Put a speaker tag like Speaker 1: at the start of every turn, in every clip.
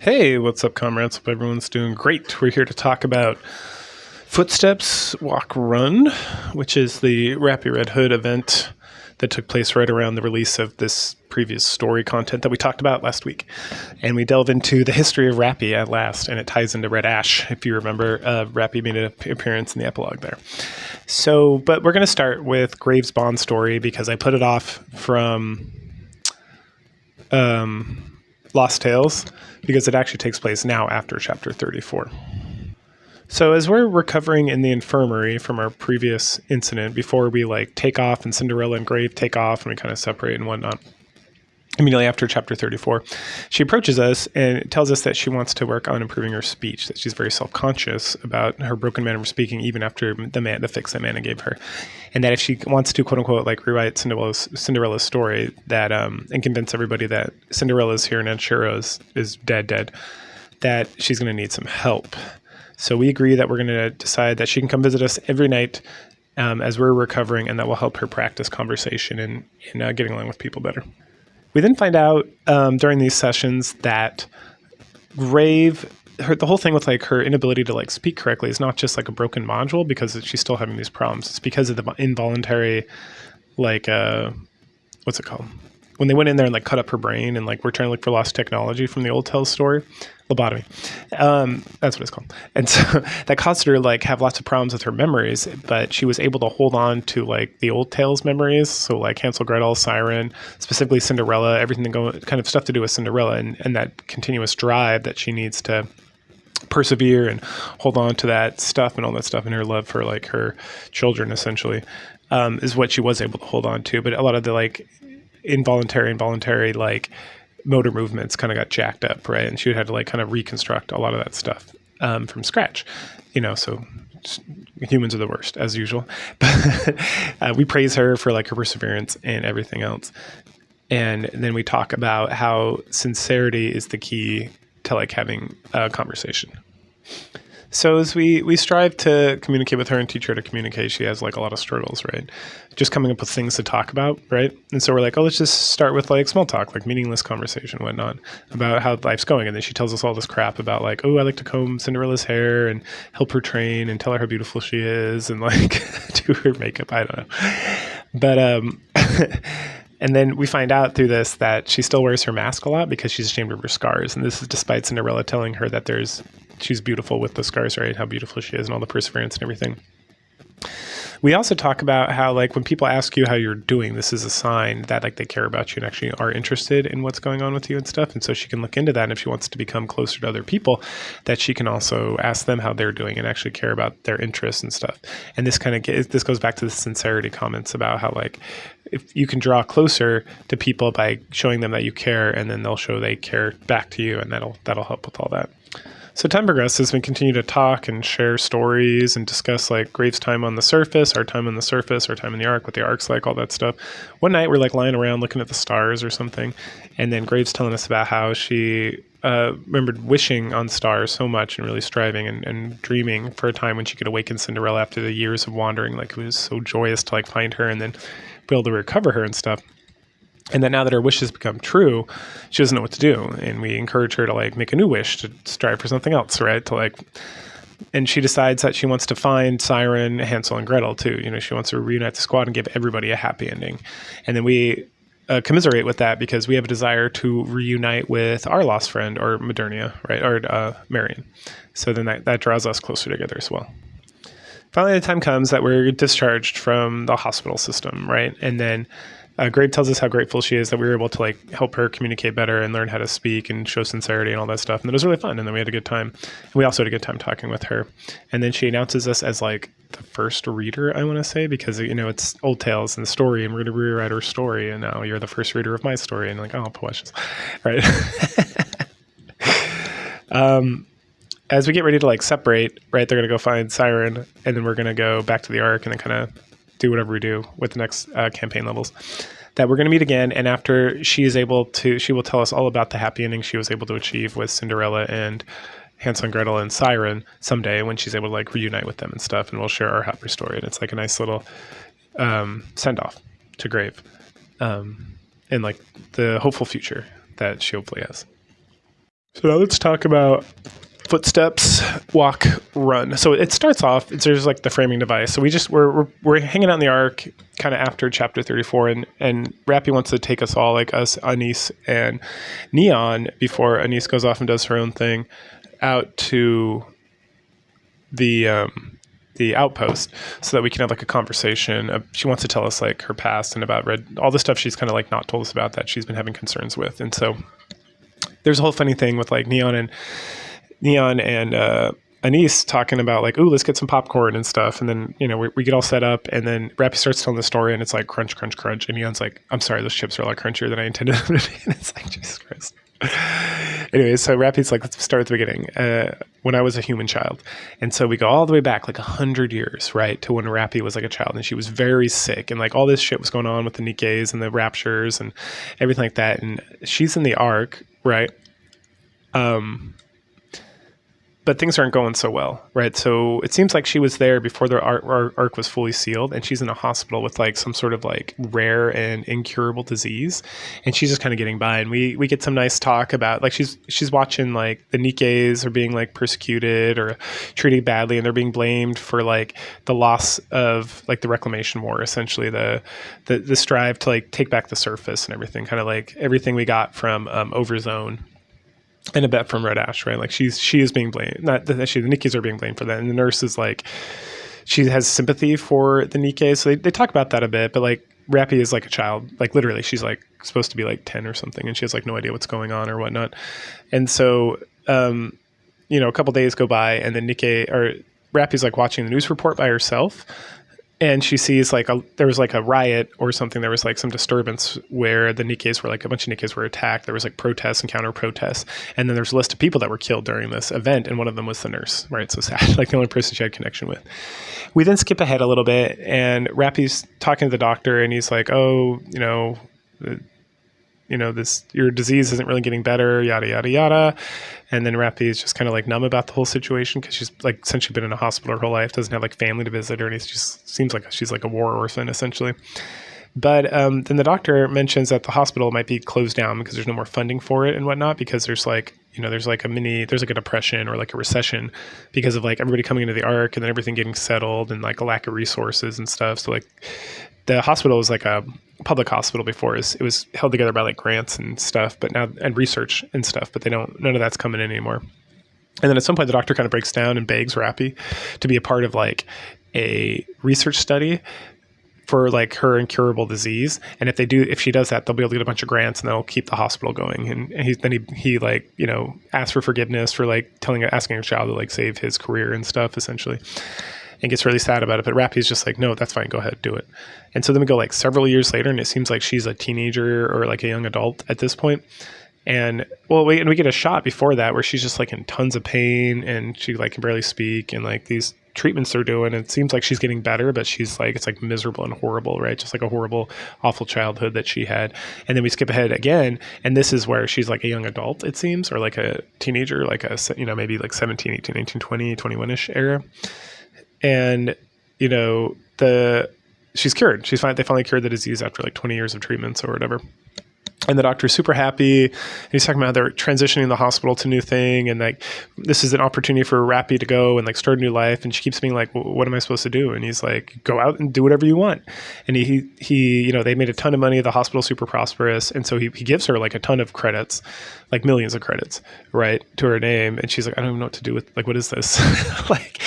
Speaker 1: Hey, what's up, comrades? Hope everyone's doing great. We're here to talk about Footsteps, Walk, Run, which is the Rapi Red Hood event that took place right around the release of this previous story content that we talked about last week. And we delve into the history of Rapi at last, and it ties into Red Ash. If you remember, Rapi made an appearance in the epilogue there. But we're going to start with Graves' Bond story because I put it off from Lost Tales because it actually takes place now after chapter 34. So as we're recovering in the infirmary from our previous incident, before we take off and Cinderella and Grave take off and we kind of separate and whatnot, immediately after chapter 34, she approaches us and tells us that she wants to work on improving her speech, that she's very self-conscious about her broken manner of speaking even after the fix that Mana gave her. And that if she wants to, quote unquote, rewrite Cinderella's story, that and convince everybody that Cinderella's here and Ed Sheeran is dead, that she's going to need some help. So we agree that we're going to decide that she can come visit us every night as we're recovering, and that will help her practice conversation and getting along with people better. We then find out during these sessions that Grave, the whole thing with her inability to speak correctly is not just a broken module because she's still having these problems. It's because of the involuntary, what's it called? When they went in there and cut up her brain and we're trying to look for lost technology from the old Tales story, lobotomy. That's what it's called. And so that caused her to have lots of problems with her memories, but she was able to hold on to the old Tales memories. So Hansel, Gretel, Siren, specifically Cinderella, everything kind of stuff to do with Cinderella and that continuous drive that she needs to persevere and hold on to that stuff and all that stuff, and her love for her children essentially is what she was able to hold on to. But a lot of the involuntary motor movements kind of got jacked up, right? And she had to kind of reconstruct a lot of that stuff from scratch, so humans are the worst as usual. But we praise her for her perseverance and everything else. And then we talk about how sincerity is the key to having a conversation. So as we strive to communicate with her and teach her to communicate, she has a lot of struggles, right? Just coming up with things to talk about, right? And so we're let's just start with small talk, meaningless conversation, whatnot, about how life's going. And then she tells us all this crap about oh, I like to comb Cinderella's hair and help her train and tell her how beautiful she is and do her makeup. I don't know. But and then we find out through this that she still wears her mask a lot because she's ashamed of her scars. And this is despite Cinderella telling her that she's beautiful with the scars, right? How beautiful she is and all the perseverance and everything. We also talk about how when people ask you how you're doing, this is a sign that they care about you and actually are interested in what's going on with you and stuff. And so she can look into that. And if she wants to become closer to other people, that she can also ask them how they're doing and actually care about their interests and stuff. And this this goes back to the sincerity comments about how if you can draw closer to people by showing them that you care, and then they'll show they care back to you, and that'll help with all that. So time progresses, we continue to talk and share stories and discuss Graves' time on the surface, our time in the Ark, what the Ark's all that stuff. One night we're lying around looking at the stars or something, and then Graves telling us about how she remembered wishing on stars so much and really striving and dreaming for a time when she could awaken Cinderella after the years of wandering. It was so joyous to find her and then be able to recover her and stuff. And then now that her wishes become true, she doesn't know what to do. And we encourage her to make a new wish, to strive for something else, right? And she decides that she wants to find Siren, Hansel, and Gretel too. She wants to reunite the squad and give everybody a happy ending. And then we commiserate with that because we have a desire to reunite with our lost friend, or Modernia, right? Or Marion. So then that draws us closer together as well. Finally, the time comes that we're discharged from the hospital system, right? And then Grave tells us how grateful she is that we were able to help her communicate better and learn how to speak and show sincerity and all that stuff. And it was really fun. And then we had a good time. And we also had a good time talking with her. And then she announces us as the first reader, I want to say, because it's old Tales and the story, and we're going to rewrite her story. And now you're the first reader of my story. And oh, precious, right? As we get ready to separate, right, they're going to go find Siren, and then we're going to go back to the Ark and then kind of do whatever we do with the next campaign levels, that we're going to meet again. And after she will tell us all about the happy ending she was able to achieve with Cinderella and Hansel and Gretel and Siren someday, when she's able to reunite with them and stuff, and we'll share our happy story. And it's a nice little send off to Grave and the hopeful future that she hopefully has. So now let's talk about footsteps, walk, run. So it starts off, there's like the framing device. So we're hanging out in the Ark kind of after chapter 34, and Rapi wants to take us all, like us, Anise and Neon, before Anise goes off and does her own thing, out to the outpost so that we can have like a conversation. She wants to tell us like her past and about all the stuff she's kind of like not told us about that she's been having concerns with. And so there's a whole funny thing with like Neon and Anise talking about like, ooh, let's get some popcorn and stuff. And then, we get all set up, and then Rapi starts telling the story, and it's like crunch, crunch, crunch. And Neon's like, I'm sorry, those chips are a lot crunchier than I intended them to be. And it's like, Jesus Christ. Anyway, so Rapi's like, let's start at the beginning. When I was a human child. And so we go all the way back like 100 years, right, to when Rapi was like a child, and she was very sick, and like all this shit was going on with the Nikkes and the raptures and everything like that. And she's in the Ark, right? But things aren't going so well, right? So it seems like she was there before the Ark was fully sealed, and she's in a hospital with like some sort of like rare and incurable disease, and she's just kind of getting by. And we get some nice talk about like she's watching like the Nikkes are being like persecuted or treated badly, and they're being blamed for like the loss of like the Reclamation War, essentially the strive to like take back the surface and everything, kind of like everything we got from Overzone. And a bet from Red Ash, right? Like she is being blamed. Not that the Nikkes are being blamed for that. And the nurse is like, she has sympathy for the Nikkes. So they talk about that a bit, but like Rapi is like a child. Like literally she's like supposed to be like 10 or something, and she has like no idea what's going on or whatnot. And so, a couple days go by, and then Rapi's like watching the news report by herself. And she sees like there was like a riot or something. There was like some disturbance where the Nikkes were like, a bunch of Nikkes were attacked. There was like protests and counter protests. And then there's a list of people that were killed during this event. And one of them was the nurse, right? So sad, like the only person she had connection with. We then skip ahead a little bit, and Rapi's talking to the doctor, and he's like, oh, your disease isn't really getting better, yada, yada, yada. And then Rapi is just kind of like numb about the whole situation, because she's like essentially been in a hospital her whole life, doesn't have like family to visit her, and it just seems like she's like a war orphan essentially. But then the doctor mentions that the hospital might be closed down because there's no more funding for it and whatnot, because there's like, there's like a depression or like a recession because of like everybody coming into the Ark and then everything getting settled and like a lack of resources and stuff. So like the hospital was like a public hospital before. It was held together by like grants and stuff, but now, and research and stuff, but none of that's coming in anymore. And then at some point the doctor kind of breaks down and begs Rapi to be a part of like a research study for like her incurable disease. And if she does that, they'll be able to get a bunch of grants, and that'll keep the hospital going. And he like, asks for forgiveness for like asking her child to like save his career and stuff essentially, and gets really sad about it. But Rapi's just like, no, that's fine. Go ahead, do it. And so then we go like several years later, and it seems like she's a teenager or like a young adult at this point. And we get a shot before that where she's just like in tons of pain, and she like can barely speak, and like these treatments they're doing, and it seems like she's getting better, but she's like, it's like miserable and horrible, right? Just like a horrible, awful childhood that she had. And then we skip ahead again, and this is where she's like a young adult, it seems, or like a teenager, like a, maybe like 17, 18, 19, 20, 21-ish era. And, she's cured. They finally cured the disease after like 20 years of treatments or whatever. And the doctor's super happy. And he's talking about they're transitioning the hospital to a new thing. And like, this is an opportunity for Rapi to go and like start a new life. And she keeps being like, what am I supposed to do? And he's like, go out and do whatever you want. And he they made a ton of money. The hospital's super prosperous. And so he gives her like a ton of credits, like millions of credits, right, to her name. And she's like, I don't even know what to do with, like, what is this? Like,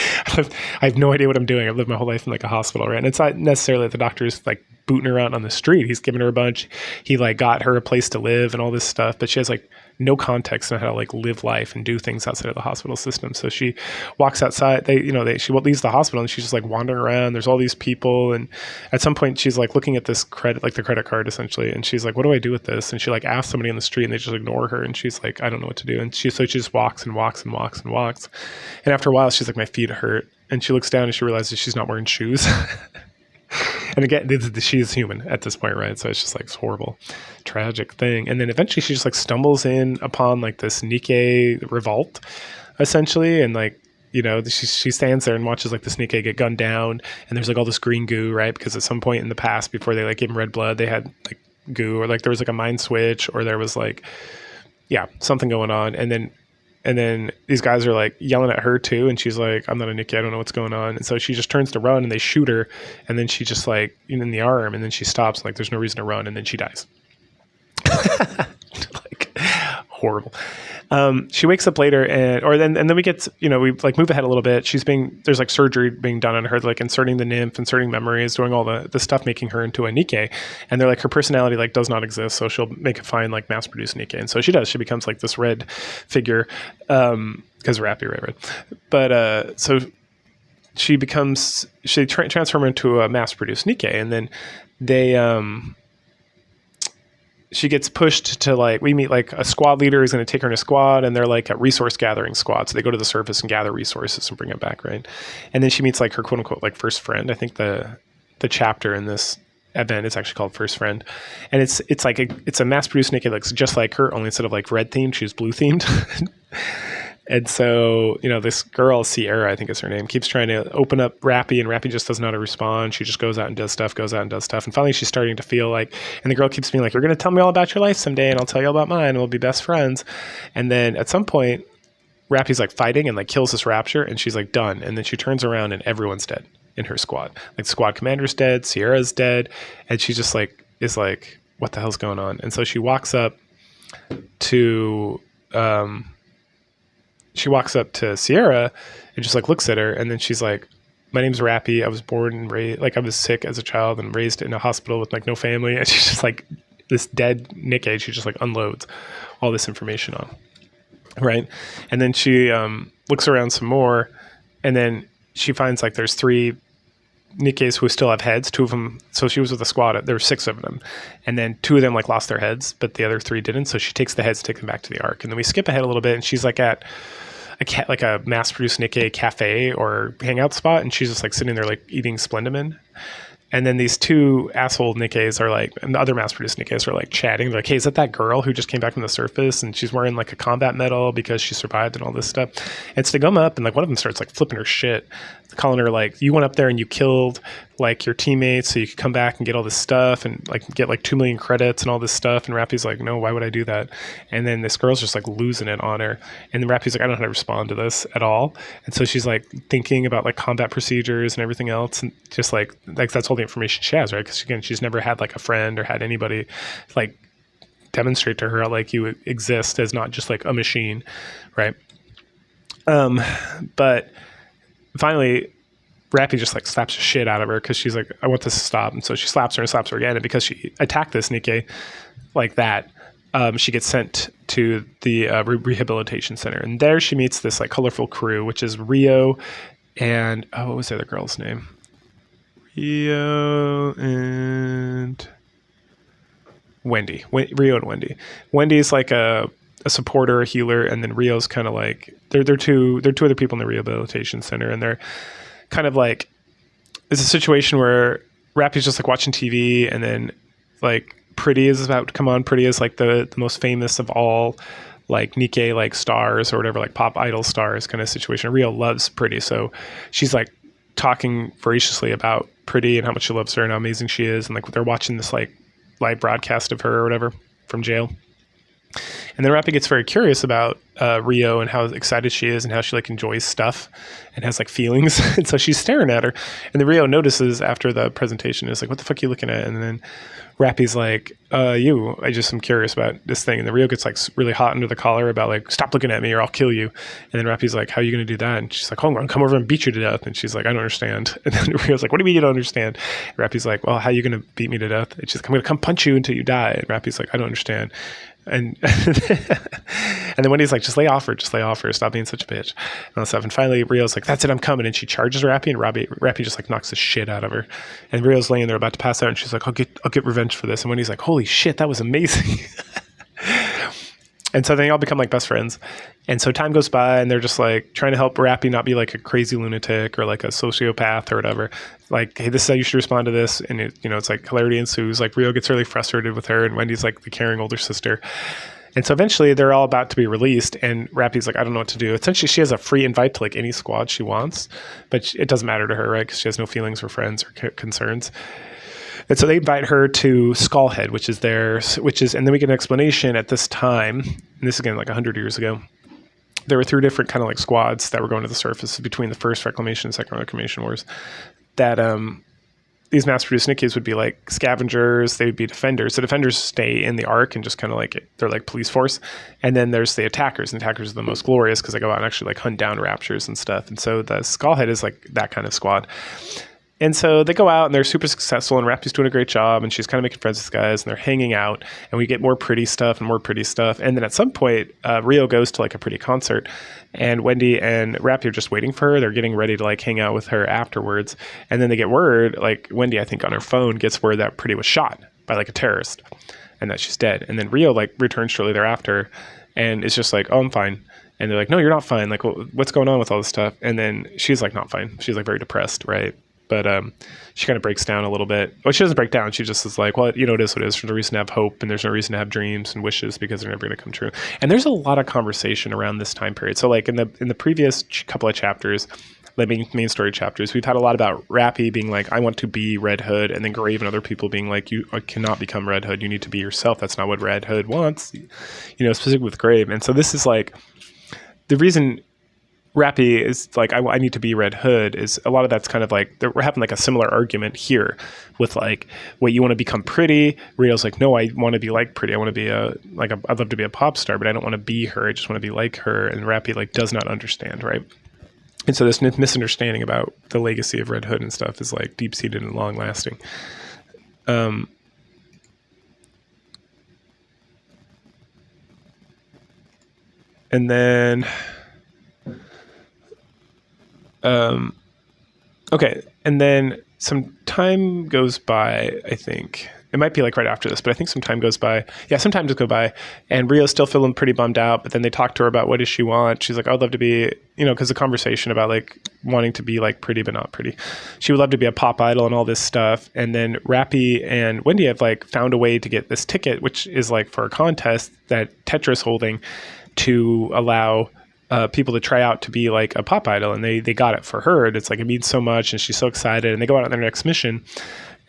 Speaker 1: I have no idea what I'm doing. I've lived my whole life in like a hospital, right? And it's not necessarily that the doctor's like booting her around on the street. He's giving her a bunch. He like got her a place to live and all this stuff, but she has like no context on how to like live life and do things outside of the hospital system. So she walks outside. She leaves the hospital, and she's just like wandering around. There's all these people, and at some point she's like looking at this credit, like the credit card essentially, and she's like, "What do I do with this?" And she like asks somebody on the street, and they just ignore her, and she's like, "I don't know what to do." And she just walks and walks and walks and walks, and after a while, she's like, "My feet hurt," and she looks down and she realizes she's not wearing shoes. And again, she is human at this point, right? So it's just like this horrible, tragic thing. And then eventually she just like stumbles in upon like this Nikke revolt, essentially. And like, she stands there and watches like this Nikke get gunned down. And there's like all this green goo, right? Because at some point in the past, before they like gave him red blood, they had like goo, or like there was like a mind switch, or there was like, yeah, something going on. And then these guys are like yelling at her too. And she's like, I'm not a Nikke. I don't know what's going on. And so she just turns to run and they shoot her. And then she just like in the arm, and then she stops. Like there's no reason to run. And then she dies. Like horrible. She wakes up later and then we get, we like move ahead a little bit. There's like surgery being done on her, like inserting the nymph, inserting memories, doing all the stuff, making her into a Nikke. And they're like, her personality like does not exist. So she'll make a fine, like mass produced Nikke. And so she does, she becomes like this red figure. Cause Rapi, right. But, so she transform her into a mass produced Nikke. And then she gets pushed to like, we meet like a squad leader who's going to take her in a squad, and they're like a resource gathering squad. So they go to the surface and gather resources and bring it back. Right. And then she meets like her quote unquote, like first friend. I think the chapter in this event is actually called First Friend. And it's like it's a mass produced Nikke that looks just like her, only instead of like red themed, she's blue themed. And so, this girl, Sierra, I think is her name, keeps trying to open up Rapi, and Rapi just doesn't know how to respond. She just goes out and does stuff. And finally she's starting to feel like, and the girl keeps being like, you're going to tell me all about your life someday, and I'll tell you all about mine, and we'll be best friends. And then at some point, Rapi's like fighting and like kills this rapture, and she's like done. And then she turns around and everyone's dead in her squad. Like squad commander's dead, Sierra's dead. And she just like, is like, what the hell's going on? And so she walks up to Sierra and just like looks at her, and then she's like, my name's Rapi. I was born and raised, like I was sick as a child and raised in a hospital with like no family. And she's just like this dead Nikke. She just like unloads all this information on. Right. And then she looks around some more, and then she finds like there's 3 Nikkes who still have heads, 2 of them. So she was with a squad. There were 6 of them. And then 2 of them like lost their heads, but the other 3 didn't. So she takes the heads, takes them back to the Ark. And then we skip ahead a little bit, and she's like at a mass produced Nikke cafe or hangout spot. And she's just like sitting there, like eating Splendimin. And then these 2 asshole Nikkes are like, and the other mass produced Nikkes are like chatting. They're like, hey, is that girl who just came back from the surface? And she's wearing like a combat medal because she survived and all this stuff. And so they come up, and like one of them starts like flipping her shit, calling her like, you went up there and you killed like your teammates so you could come back and get all this stuff and like get like 2 million credits and all this stuff. And Rapi's like, no, why would I do that? And then this girl's just like losing it on her. And then Rapi's like, I don't know how to respond to this at all. And so she's like thinking about like combat procedures and everything else. And just like that's all the information she has, right? Because again, she's never had like a friend or had anybody like demonstrate to her how like you exist as not just like a machine, right? But finally, Rapi just like slaps the shit out of her because she's like, I want this to stop. And so she slaps her and slaps her again. And because she attacked this Nikke like that, she gets sent to the rehabilitation center. And there she meets this like colorful crew, which is Rio and, what was the other girl's name? Rio and Wendy. Rio and Wendy. Wendy's like a supporter, a healer, and then Rio's kind of like, they're two other people in the rehabilitation center, and they're kind of like, it's a situation where Rapi's just like watching TV, and then like Pretty is about to come on. Pretty is like the most famous of all like Nikke like stars or whatever, like pop idol stars kind of situation. Rio loves Pretty, so she's like talking voraciously about Pretty and how much she loves her and how amazing she is, and like they're watching this like live broadcast of her or whatever from jail. And then Rapi gets very curious about Rio and how excited she is and how she like enjoys stuff and has like feelings. And so she's staring at her, and the Rio notices after the presentation is like, what the fuck are you looking at? And then Rapi's like, I just am curious about this thing. And the Rio gets like really hot under the collar about like, stop looking at me or I'll kill you. And then Rapi's like, how are you going to do that? And she's like, hold on, come over and beat you to death. And she's like, I don't understand. And then Rio's like, what do you mean you don't understand? And Rapi's like, well, how are you going to beat me to death? And she's like, I'm going to come punch you until you die. And Rapi's like, I don't understand. And and then Wendy's like, just lay off her, stop being such a bitch, and all that stuff. And finally Rio's like, that's it, I'm coming. And she charges Rapi, and Rapi just like knocks the shit out of her. And Rio's laying there about to pass out, and she's like, I'll get revenge for this. And Wendy's like, holy shit, that was amazing. And so they all become like best friends. And so time goes by, and they're just like trying to help Rapi not be like a crazy lunatic or like a sociopath or whatever. Like, hey, this is how you should respond to this. And it's like hilarity ensues. Like Rio gets really frustrated with her, and Wendy's like the caring older sister. And so eventually they're all about to be released, and Rapi's like, I don't know what to do. Essentially, she has a free invite to like any squad she wants, but it doesn't matter to her, right? Because she has no feelings for friends or concerns. And so they invite her to Skullhead, and then we get an explanation at this time, and this is again like 100 years ago. There were 3 different kind of like squads that were going to the surface between the first Reclamation and second Reclamation Wars. That these mass-produced Nikkes would be like scavengers, they would be defenders. The defenders stay in the Ark and just kind of like, they're like police force. And then there's the attackers, and attackers are the most glorious because they go out and actually like hunt down raptures and stuff. And so the Skullhead is like that kind of squad. And so they go out and they're super successful, and Rapi's doing a great job, and she's kind of making friends with guys, and they're hanging out, and we get more pretty stuff and more pretty stuff. And then at some point, Rio goes to like a pretty concert, and Wendy and Rapi are just waiting for her. They're getting ready to like hang out with her afterwards. And then they get word, like Wendy, I think on her phone, gets word that Pretty was shot by like a terrorist and that she's dead. And then Rio like returns shortly thereafter and is just like, oh, I'm fine. And they're like, no, you're not fine. Like, well, what's going on with all this stuff? And then she's like, not fine. She's like very depressed, right? But she kind of breaks down a little bit. Well, she doesn't break down. She just is like, well, you know, it is what it is. There's no reason to have hope, and there's no reason to have dreams and wishes because they're never going to come true. And there's a lot of conversation around this time period. So like in the previous couple of chapters, the main story chapters, we've had a lot about Rapi being like, I want to be Red Hood, and then Grave and other people being like, you cannot become Red Hood. You need to be yourself. That's not what Red Hood wants, you know, specifically with Grave. And so this is like the reason Rapi is like, I need to be Red Hood is a lot of that's kind of like, we're having like a similar argument here with like, wait, you want to become Pretty? Rio's like, no, I want to be like Pretty. I want to be I'd love to be a pop star, but I don't want to be her. I just want to be like her. And Rapi like does not understand, right? And so this misunderstanding about the legacy of Red Hood and stuff is like deep-seated and long-lasting. And then... okay, and then some time goes by, I think. It might be like right after this, but I think some time goes by. Yeah, some time does go by, and Rio's still feeling pretty bummed out, but then they talk to her about what does she want. She's like, I'd love to be, you know, because the conversation about like wanting to be like Pretty but not Pretty. She would love to be a pop idol and all this stuff. And then Rapi and Wendy have like found a way to get this ticket, which is like for a contest that Tetra's holding to allow people to try out to be like a pop idol, and they got it for her, and it's like it means so much, and she's so excited, and they go out on their next mission,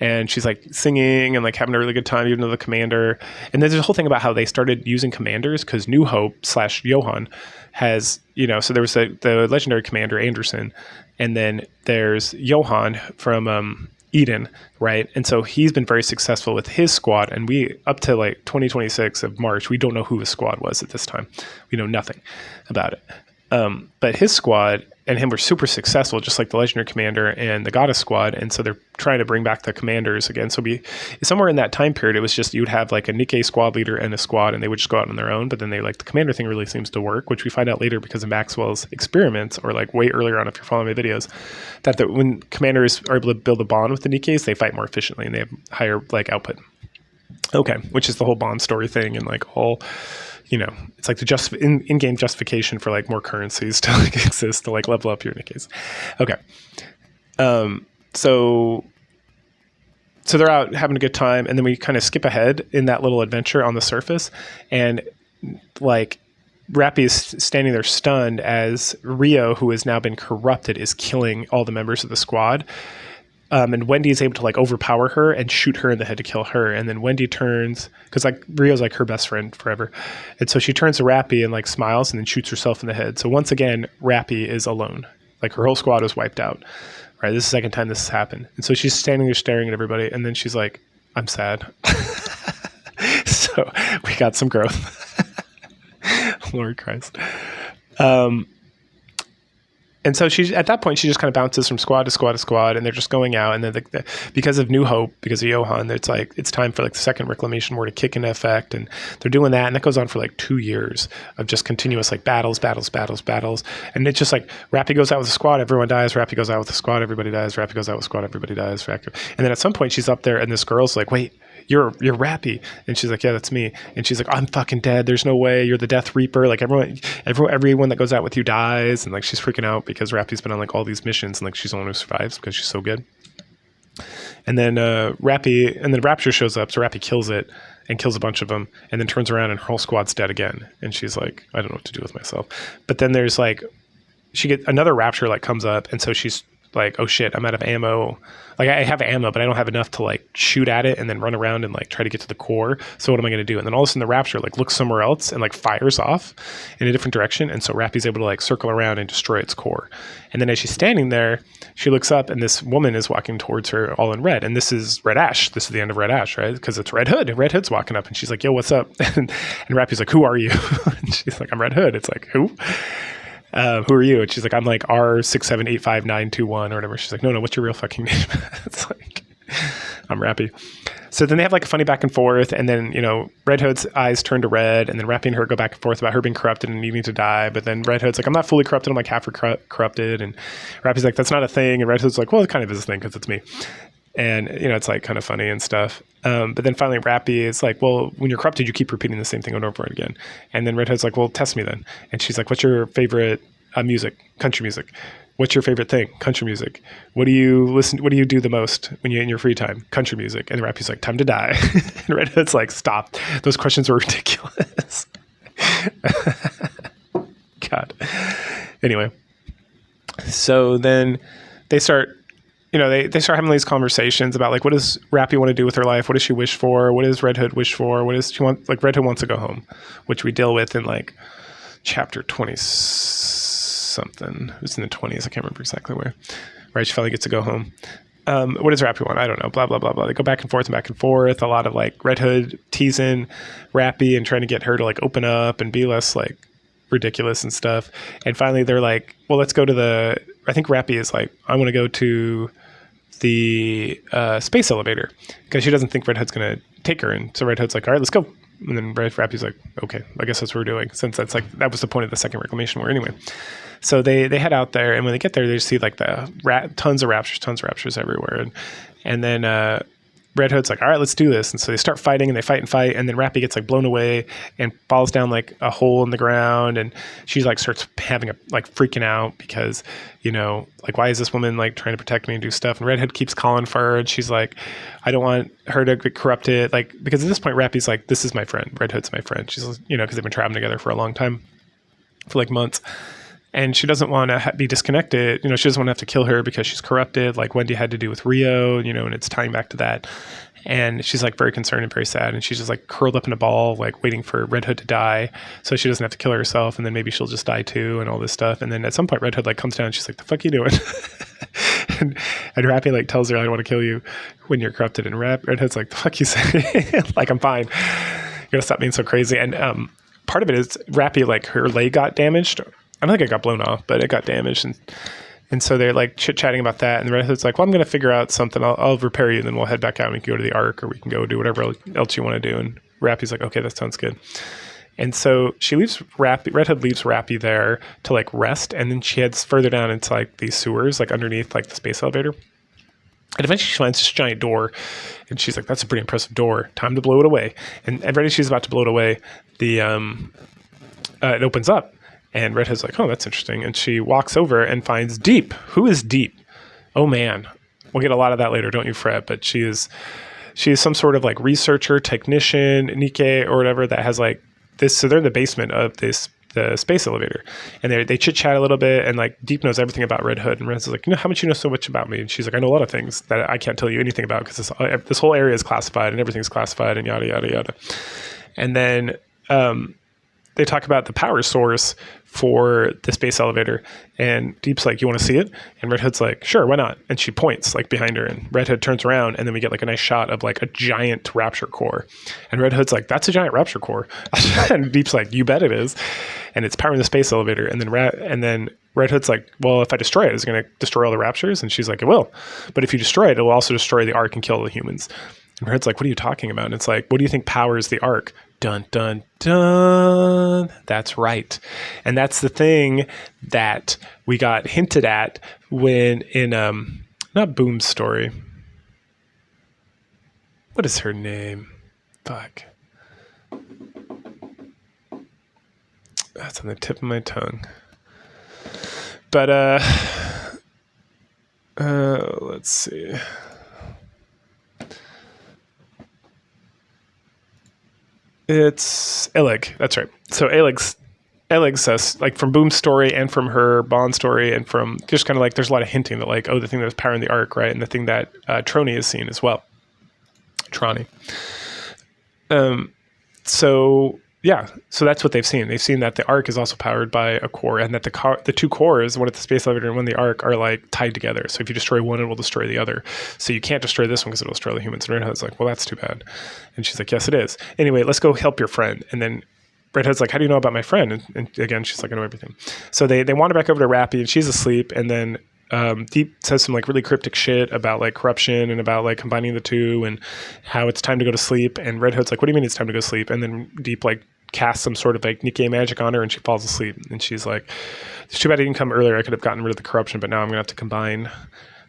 Speaker 1: and she's like singing and like having a really good time, even though the commander, and there's a whole thing about how they started using commanders because New Hope / Johan has, you know, so there was the legendary commander Anderson, and then there's Johan from Eden, right? And so he's been very successful with his squad, and we, up to like 2026 of March, we don't know who his squad was at this time. We know nothing about it. But his squad and him were super successful, just like the legendary commander and the goddess squad. And so they're trying to bring back the commanders again. So somewhere in that time period, it was just, you'd have like a Nikke squad leader and a squad, and they would just go out on their own. But then they like, the commander thing really seems to work, which we find out later because of Maxwell's experiments, or like way earlier on, if you're following my videos, that when commanders are able to build a bond with the Nikkes, they fight more efficiently and they have higher like output. Okay. Which is the whole bond story thing, and like whole, you know, it's like the in-game justification for like more currencies to like exist to like level up your Nikkes. Okay. So they're out having a good time, and then we kind of skip ahead in that little adventure on the surface, and like Rapi is standing there stunned as Rio, who has now been corrupted, is killing all the members of the squad. And Wendy is able to like overpower her and shoot her in the head to kill her. And then Wendy turns, because like Rio's like her best friend forever. And so she turns to Rapi and like smiles and then shoots herself in the head. So once again, Rapi is alone. Like her whole squad is wiped out. Right? This is the second time this has happened. And so she's standing there staring at everybody. And then she's like, I'm sad. So we got some growth. Lord Christ. And so she's at that point, she just kind of bounces from squad to squad to squad, and they're just going out. And then because of New Hope, because of Johan, it's like it's time for like the second Reclamation War to kick into effect, and they're doing that, and that goes on for like 2 years of just continuous like battles. And it's just like Rapi goes out with the squad, everyone dies. Rapi goes out with the squad, everybody dies. Rapi goes out with the squad, everybody dies. And then at some point, she's up there, and this girl's like, "Wait, you're Rapi?" And she's like, "Yeah, that's me." And she's like, "I'm fucking dead. There's no way. You're the Death Reaper. Like everyone that goes out with you dies." And like she's freaking out because Rapi's been on like all these missions, and like she's the one who survives because she's so good. And then Rapture shows up, so Rapi kills it and kills a bunch of them, and then turns around and her whole squad's dead again. And she's like, I don't know what to do with myself. But then there's like, she gets another Rapture like comes up, and so she's like, oh shit, I'm out of ammo. Like I have ammo, but I don't have enough to like shoot at it and then run around and like try to get to the core. So what am I going to do? And then all of a sudden the Rapture like looks somewhere else and like fires off in a different direction. And so Rapi's able to like circle around and destroy its core. And then as she's standing there, she looks up and this woman is walking towards her all in red. And this is Red Ash. This is the end of Red Ash, right? Because it's Red Hood. Red Hood's walking up and she's like, yo, what's up? And Rapi's like, who are you? And she's like, I'm Red Hood. It's like, who? Who are you? And she's like, I'm like R6785921 or whatever. She's like, no, what's your real fucking name? It's like, I'm Rapi. So then they have like a funny back and forth, and then, you know, Red Hood's eyes turn to red, and then Rapi and her go back and forth about her being corrupted and needing to die. But then Red Hood's like, I'm not fully corrupted, I'm like half corrupted. And Rapi's like, that's not a thing. And Red Hood's like, well, it kind of is a thing because it's me. And, you know, it's like kind of funny and stuff. But then finally Rapi is like, well, when you're corrupted, you keep repeating the same thing over and over again. And then Red Hood's like, well, test me then. And she's like, what's your favorite music? Country music. What's your favorite thing? Country music. What do you listen? What do you do the most when you're in your free time? Country music. And Rapi's like, time to die. And Red Hood's like, stop. Those questions are ridiculous. God. Anyway. So then they start, you know, they start having these conversations about like, what does Rapi want to do with her life? What does she wish for? What does Red Hood wish for? What does she want? Like Red Hood wants to go home, which we deal with in like chapter 20 something. It was in the 20s. I can't remember exactly where. Right. She finally gets to go home. What does Rapi want? I don't know. Blah, blah, blah, blah. They go back and forth and back and forth. A lot of like Red Hood teasing Rapi and trying to get her to like open up and be less like ridiculous and stuff. And finally they're like, well, let's go to I think Rapi is like, I want to go to the space elevator because she doesn't think Red Hood's going to take her. And so Red Hood's like, all right, let's go. And then Rapi's like, okay, I guess that's what we're doing, since that's like, that was the point of the second reclamation war anyway. So they head out there, and when they get there, they just see like tons of raptures everywhere. And then Red Hood's like, all right, let's do this. And so they start fighting, and they fight, and then Rapi gets like blown away and falls down like a hole in the ground, and she like starts having freaking out because, you know, like, why is this woman like trying to protect me and do stuff? And Red Hood keeps calling for her, and she's like, I don't want her to get corrupted, like, because at this point Rapi's like, this is my friend, Red Hood's my friend. She's, you know, because they've been traveling together for a long time, for like months. And she doesn't want to be disconnected. You know, she doesn't want to have to kill her because she's corrupted, like Wendy had to do with Rio, you know, and it's tying back to that. And she's like very concerned and very sad. And she's just like curled up in a ball, like waiting for Red Hood to die so she doesn't have to kill herself. And then maybe she'll just die too and all this stuff. And then at some point Red Hood like comes down and she's like, the fuck you doing? and Rapi like tells her, I don't want to kill you when you're corrupted. And Red Hood's like, the fuck you say? Like, I'm fine. You gotta stop being so crazy. And part of it is Rapi, like her leg got damaged. I don't think it got blown off, but it got damaged. And so they're like chit-chatting about that. And the Red Hood's like, well, I'm going to figure out something. I'll repair you, and then we'll head back out and we can go to the Ark, or we can go do whatever else you want to do. And Rapi's like, okay, that sounds good. And so she leaves Rapi, Red Hood leaves Rapi there to like rest. And then she heads further down into like these sewers, like underneath like the space elevator. And eventually she finds this giant door, and she's like, that's a pretty impressive door. Time to blow it away. And right as she's about to blow it away, it opens up. And Red Hood's like, oh, that's interesting. And she walks over and finds Deep. Who is Deep? Oh, man. We'll get a lot of that later, don't you fret. But she is some sort of like researcher, technician, Nikke or whatever that has like this. So they're in the basement of the space elevator. And they chit-chat a little bit. And like Deep knows everything about Red Hood. And Red Hood's like, you know, how much you know so much about me? And she's like, I know a lot of things that I can't tell you anything about because this whole area is classified and everything's classified and yada, yada, yada. And then they talk about the power source for the space elevator, and Deep's like, you want to see it? And Red Hood's like, sure, why not? And she points like behind her, and Red Hood turns around, and then we get like a nice shot of like a giant Rapture core. And Red Hood's like, that's a giant Rapture core. And Deep's like, you bet it is. And it's powering the space elevator. And then Red Hood's like, well, if I destroy it, is it going to destroy all the Raptures? And she's like, it will. But if you destroy it, it will also destroy the Ark and kill the humans. And Red Hood's like, what are you talking about? And it's like, what do you think powers the Ark? Dun, dun, dun. That's right. And that's the thing that we got hinted at when in, not Boom's story. What is her name? Fuck. That's on the tip of my tongue. But, let's see. It's Aelig. That's right. So Aelig's Eleg's like from Boom's story and from her Bond story and from just kind of like there's a lot of hinting that like, oh, the thing that was powering the arc, right? And the thing that Trony has seen as well. Trony. So that's what they've seen. They've seen that the arc is also powered by a core, and that the two cores, one at the space elevator and one the arc, are like tied together. So if you destroy one, it will destroy the other. So you can't destroy this one because it'll destroy the humans. And Red Hood's like, well, that's too bad. And she's like, yes, it is. Anyway, let's go help your friend. And then Red Hood's like, how do you know about my friend? And again, she's like, I know everything. So they wander back over to Rapi, and she's asleep. And then Deep says some like really cryptic shit about like corruption and about like combining the two and how it's time to go to sleep. And Red Hood's like, what do you mean it's time to go to sleep? And then Deep like casts some sort of like Nikke magic on her, and she falls asleep. And she's like, it's too bad I didn't come earlier. I could have gotten rid of the corruption, but now I'm gonna have to combine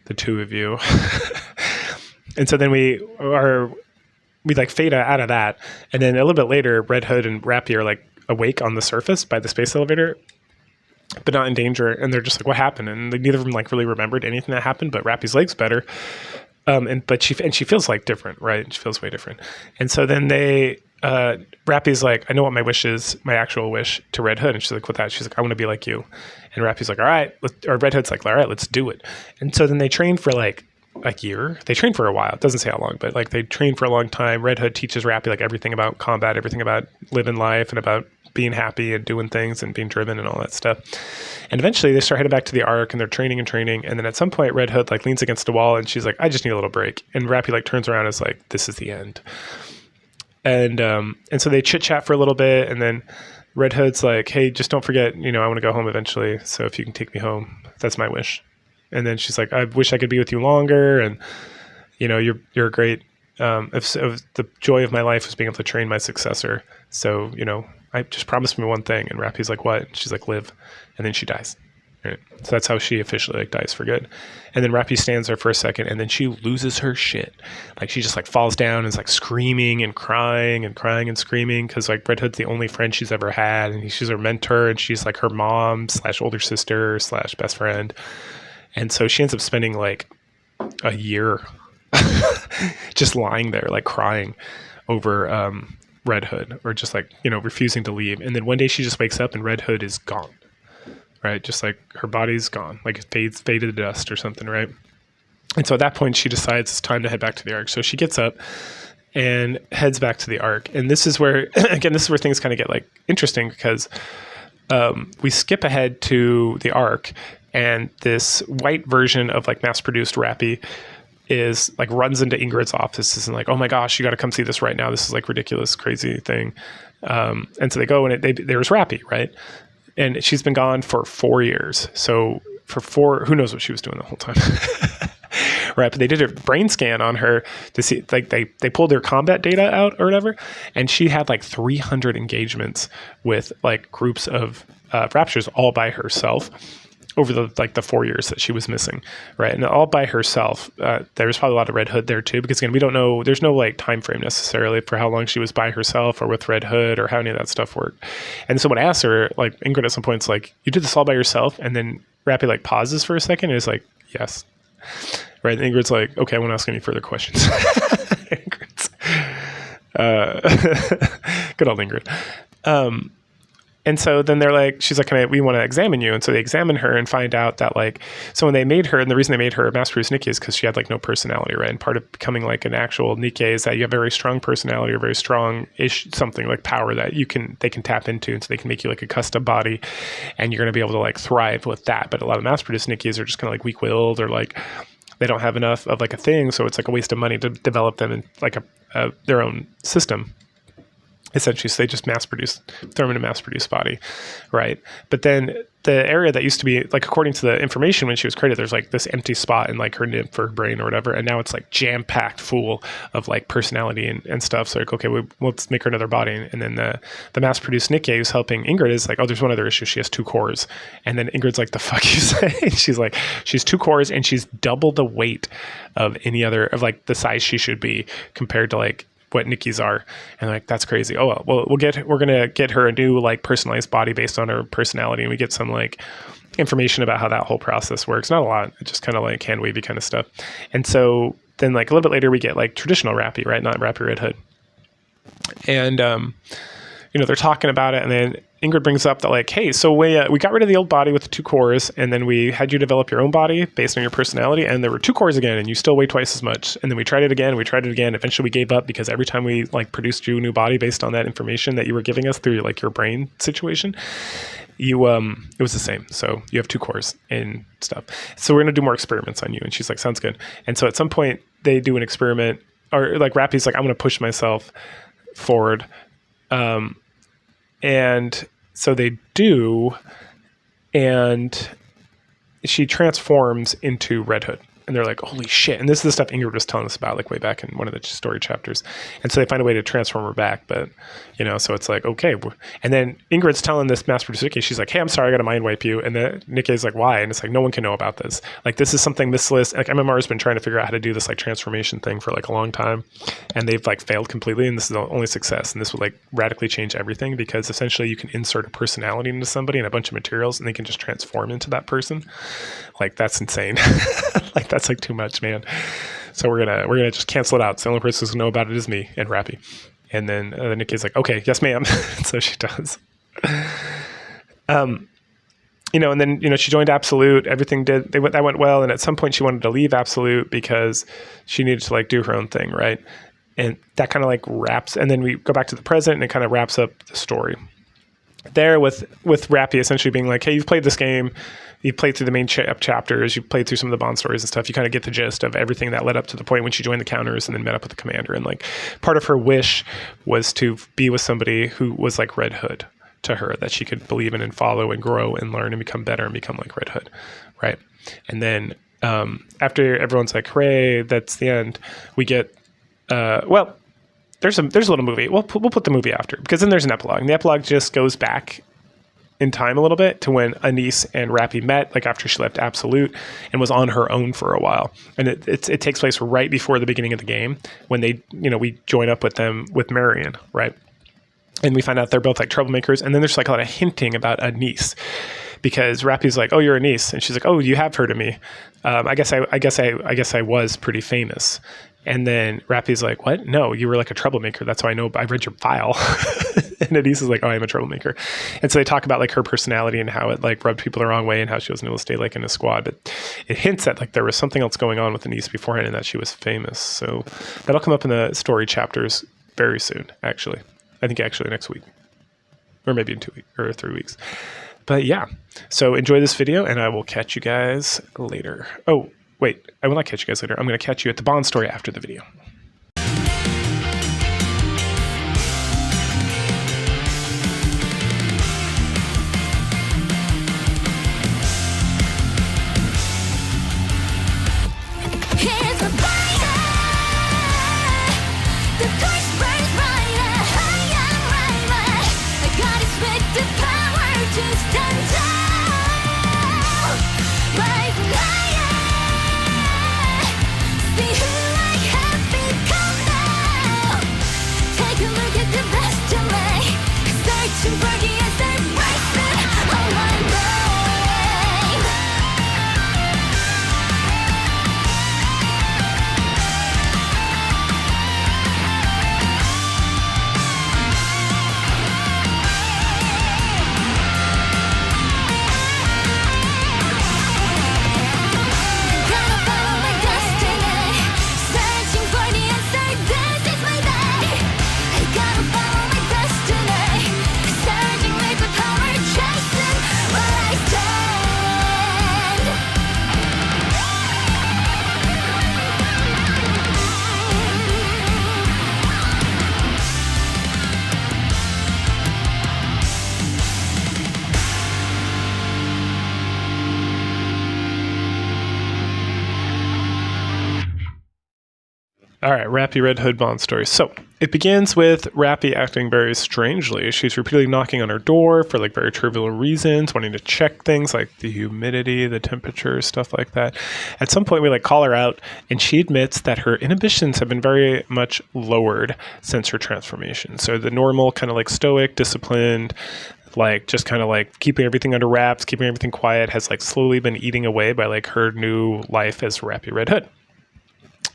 Speaker 1: the two of you. And so then we like fade out of that, and then a little bit later, Red Hood and Rapi are like awake on the surface by the space elevator, but not in danger. And they're just like, what happened? And like, neither of them like really remembered anything that happened, but Rapi's leg's better. But she feels like different, right? She feels way different. And so then Rapi's like, I know what my wish is, my actual wish, to Red Hood. And she's like, what that? She's like, I want to be like you. And Rapi's like, all right. Or Red Hood's like, all right, let's do it. And so then they train for like a year. They train for a while. It doesn't say how long, but like they train for a long time. Red Hood teaches Rapi like everything about combat, everything about living life and about being happy and doing things and being driven and all that stuff. And eventually they start heading back to the arc, and they're training. And then at some point Red Hood like leans against a wall, and she's like, I just need a little break. And Rapi like turns around and is like, this is the end. And so they chit chat for a little bit, and then Red Hood's like, hey, just don't forget, I want to go home eventually. So if you can take me home, that's my wish. And then she's like, I wish I could be with you longer. And, you're great. If the joy of my life was being able to train my successor. So, I just promised me one thing. And Rapi's like, what? And she's like, live. And then she dies. Right? So that's how she officially like dies for good. And then Rapi stands there for a second, and then she loses her shit. Like she just like falls down and is like screaming and crying and screaming, because like Red Hood's the only friend she's ever had, and she's her mentor, and she's like her mom / older sister / best friend. And so she ends up spending like a year just lying there, like crying over Red Hood, or just like, refusing to leave. And then one day she just wakes up and Red Hood is gone, right? Just like her body's gone, like it faded to dust or something, right? And so at that point she decides it's time to head back to the arc. So she gets up and heads back to the arc. And this is where, again, things kind of get like interesting, because we skip ahead to the arc, and this white version of like mass-produced Rapi is like runs into Ingrid's office and like, oh my gosh, you got to come see this right now. This is like ridiculous, crazy thing. And so they go, and there's Rapi, right? And she's been gone for 4 years. So who knows what she was doing the whole time. Right. But they did a brain scan on her to see, like they pulled their combat data out or whatever. And she had like 300 engagements with like groups of raptures all by herself over the 4 years that she was missing, right? And all by herself. There was probably a lot of Red Hood there too, because again, we don't know, there's no like time frame necessarily for how long she was by herself or with Red Hood or how any of that stuff worked. And so when I asked her, like Ingrid at some point's like, you did this all by yourself? And then Rapi like pauses for a second and is like, yes. Right? And Ingrid's like, okay, I won't ask any further questions. Ingrid's, good old Ingrid. And so then they're like, she's like, we want to examine you. And so they examine her and find out that like, so when they made her, and the reason they made her a mass-produced Nikke is because she had like no personality, right? And part of becoming like an actual Nikke is that you have a very strong personality or very strong-ish something like power that they can tap into. And so they can make you like a custom body, and you're going to be able to like thrive with that. But a lot of mass-produced Nikkes are just kind of like weak-willed, or like they don't have enough of like a thing. So it's like a waste of money to develop them in like their own system. Essentially, so they just throw them in a mass-produced body, right? But then the area that used to be, like, according to the information when she was created, there's like this empty spot in like her nymph or brain or whatever, and now it's like jam-packed full of like personality and stuff. So like, okay, let's make her another body. And then the mass-produced Nikke who's helping Ingrid is like, oh, there's one other issue. She has 2 cores. And then Ingrid's like, the fuck you say? She's like, she's 2 cores, and she's double the weight of any other, of like the size she should be compared to like what Nikke's are. And like, that's crazy. Oh, well, we're going to get her a new like personalized body based on her personality. And we get some like information about how that whole process works. Not a lot. It's just kind of like hand wavy kind of stuff. And so then like a little bit later, we get like traditional Rapi, right? Not Rapi Red Hood. And, they're talking about it. And then Ingrid brings up that like, hey, so we got rid of the old body with the 2 cores, and then we had you develop your own body based on your personality, and there were 2 cores again, and you still weigh twice as much. And then we tried it again. Eventually we gave up because every time we like produced you a new body based on that information that you were giving us through like your brain situation, you it was the same. So you have 2 cores and stuff. So we're gonna do more experiments on you. And she's like, sounds good. And so at some point they do an experiment, or like Rapi's like, I'm gonna push myself forward. And so they do, and she transforms into Red Hood. And they're like, holy shit. And this is the stuff Ingrid was telling us about, like way back in one of the story chapters. And so they find a way to transform her back. But, you know, so it's like, okay. And then Ingrid's telling this mass producer Nikke, she's like, hey, I'm sorry, I got to mind wipe you. And then Nikke's like, why? And it's like, no one can know about this. Like, this is something this list, like MMR has been trying to figure out how to do this like transformation thing for like a long time. And they've like failed completely. And this is the only success. And this would like radically change everything, because essentially you can insert a personality into somebody and a bunch of materials, and they can just transform into that person. Like, that's insane. Like, that's like too much, man. So we're gonna just cancel it out. So the only person who's gonna know about it is me and Rapi. And then Nikke's like, okay, yes, ma'am. So she does. You know, and then, you know, she joined Absolute. Everything that went well. And at some point she wanted to leave Absolute because she needed to like do her own thing, right? And that kind of like wraps. And then we go back to the present, and it kind of wraps up the story there with Rapi essentially being like, hey, you've played this game. You played through the main chapters. You played through some of the Bond stories and stuff. You kind of get the gist of everything that led up to the point when she joined the Counters and then met up with the commander. And like part of her wish was to be with somebody who was like Red Hood to her, that she could believe in and follow and grow and learn and become better and become like Red Hood, right? And then after everyone's like, hooray, that's the end, we get, there's a little movie. We'll put the movie after, because then there's an epilogue. And the epilogue just goes back in time a little bit to when Anise and Rapi met, like after she left Absolute and was on her own for a while. And it takes place right before the beginning of the game, when they, you know, we join up with them with Marion, right? And we find out they're both like troublemakers. And then there's like a lot of hinting about Anise, because Rapi's like, oh, you're Anise. And she's like, oh, you have heard of me. I guess I was pretty famous. And then Rapi's like, what? No, you were like a troublemaker. That's how I know. I read your file. And Anise is like, oh, I'm a troublemaker. And so they talk about like her personality and how it like rubbed people the wrong way and how she wasn't able to stay like in a squad. But it hints at like there was something else going on with Anise beforehand, and that she was famous. So that'll come up in the story chapters very soon, actually. I think actually next week, or maybe in 2 weeks or 3 weeks. But yeah, so enjoy this video, and I will catch you guys later. Oh, wait, I will not catch you guys later. I'm going to catch you at the Bond story after the video. All right, Rapi Red Hood Bond story. So it begins with Rapi acting very strangely. She's repeatedly knocking on her door for like very trivial reasons, wanting to check things like the humidity, the temperature, stuff like that. At some point we like call her out, and she admits that her inhibitions have been very much lowered since her transformation. So the normal kind of like stoic, disciplined, like just kind of like keeping everything under wraps, keeping everything quiet has like slowly been eating away by like her new life as Rapi Red Hood.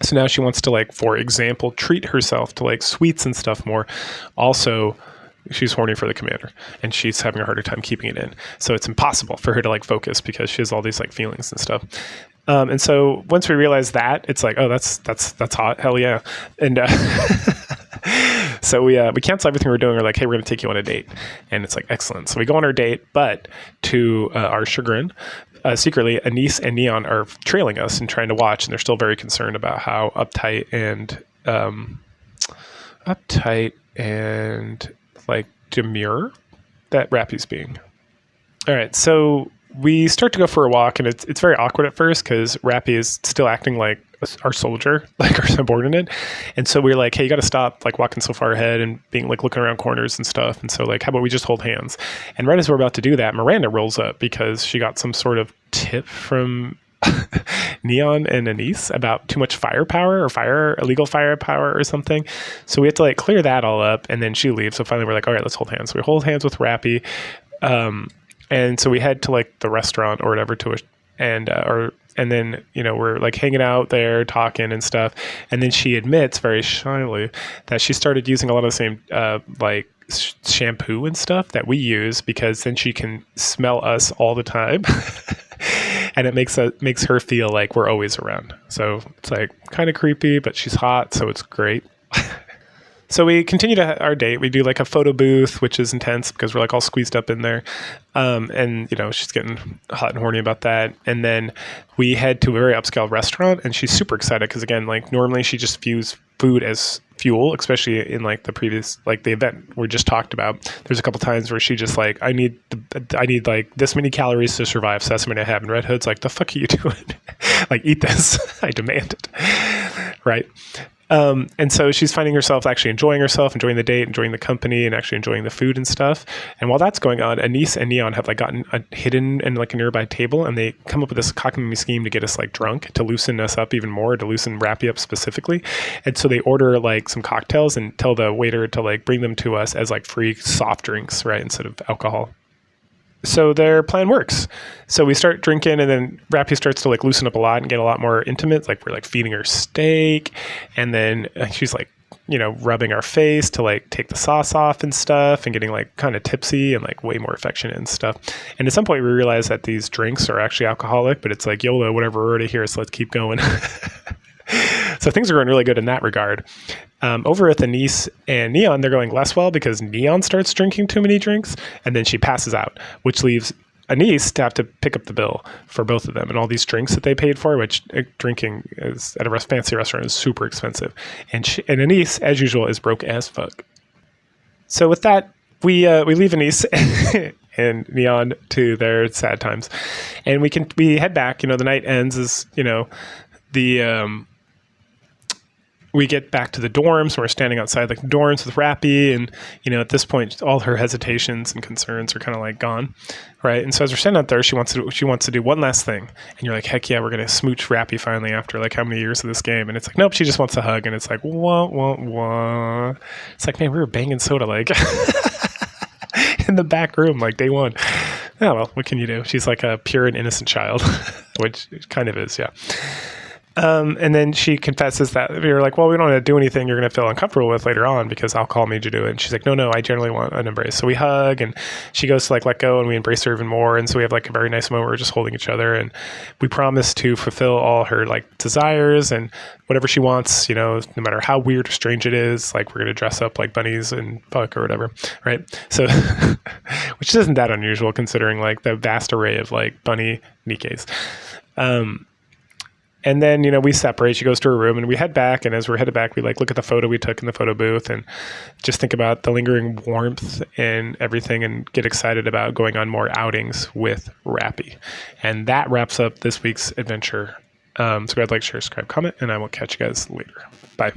Speaker 1: So now she wants to like, for example, treat herself to like sweets and stuff more. Also, she's horny for the commander, and she's having a harder time keeping it in. So it's impossible for her to like focus because she has all these like feelings and stuff. And so once we realize that, it's like, oh, that's hot, hell yeah. And so we cancel everything we're doing. We're like, hey, we're going to take you on a date. And it's like, excellent. So we go on our date, but to our chagrin, secretly, Anise and Neon are trailing us and trying to watch, and they're still very concerned about how uptight and like demure that Rapi's being. All right, so we start to go for a walk, and it's very awkward at first because Rapi is still acting like our soldier, like our subordinate. And so we're like, hey, you got to stop like walking so far ahead and being like looking around corners and stuff. And so like, how about we just hold hands? And right as we're about to do that, Miranda rolls up because she got some sort of tip from Neon and Anise about too much firepower or illegal firepower or something. So we have to like clear that all up, and then she leaves. So finally we're like, all right, let's hold hands. So we hold hands with Rapi. And so we head to like the restaurant or whatever and then, you know, we're like hanging out there talking and stuff. And then she admits very shyly that she started using a lot of the same like shampoo and stuff that we use, because then she can smell us all the time. And it makes her feel like we're always around. So it's like kind of creepy, but she's hot, so it's great. So we continue to our date. We do like a photo booth, which is intense because we're like all squeezed up in there. And, you know, she's getting hot and horny about that. And then we head to a very upscale restaurant, and she's super excited because, again, like normally she just views food as fuel, especially in like the previous, like the event we just talked about. There's a couple times where she just like, I need like this many calories to survive. So that's what I have. And Red Hood's like, the fuck are you doing? Like, eat this. I demand it. Right. And so she's finding herself actually enjoying the date, enjoying the company, and actually enjoying the food and stuff. And while that's going on, Anise and Neon have like gotten hidden in like a nearby table, and they come up with this cockamamie scheme to get us like drunk, to loosen us up even more, to loosen Rapi up specifically. And so they order like some cocktails and tell the waiter to like bring them to us as like free soft drinks, right, instead of alcohol. So their plan works. So we start drinking, and then Rapi starts to like loosen up a lot and get a lot more intimate. Like we're like feeding her steak, and then she's like, you know, rubbing our face to like take the sauce off and stuff, and getting like kind of tipsy and like way more affectionate and stuff. And at some point we realize that these drinks are actually alcoholic, but it's like YOLO, whatever, we're already here, so let's keep going. So things are going really good in that regard. Over at Anise and Neon, they're going less well because Neon starts drinking too many drinks, and then she passes out, which leaves Anise to have to pick up the bill for both of them and all these drinks that they paid for, which drinking is at a fancy restaurant is super expensive. And Anise, as usual, is broke as fuck. So with that, we leave Anise and Neon to their sad times, and we head back. You know, the night ends as, you know, we get back to the dorms, and we're standing outside like the dorms with Rapi, and, you know, at this point all her hesitations and concerns are kind of like gone, right? And so as we're standing out there, she wants to do one last thing, and you're like, heck yeah, we're gonna smooch Rapi finally after like how many years of this game? And it's like, nope, she just wants a hug. And it's like, wah. It's like, man, we were banging soda like in the back room like day one. Oh well, what can you do? She's like a pure and innocent child, which it kind of is, yeah. And then she confesses that we were like, well, we don't want to do anything you're going to feel uncomfortable with later on because alcohol made you do it. And she's like, no, I generally want an embrace. So we hug, and she goes to like let go, and we embrace her even more. And so we have like a very nice moment where we're just holding each other, and we promise to fulfill all her like desires and whatever she wants, you know, no matter how weird or strange it is. Like we're going to dress up like bunnies and fuck or whatever. Right. So, which isn't that unusual considering like the vast array of like bunny Nikkes. And then, you know, we separate. She goes to her room, and we head back. And as we're headed back, we like look at the photo we took in the photo booth and just think about the lingering warmth and everything, and get excited about going on more outings with Rapi. And that wraps up this week's adventure. So go ahead, like, share, subscribe, comment, and I will catch you guys later. Bye.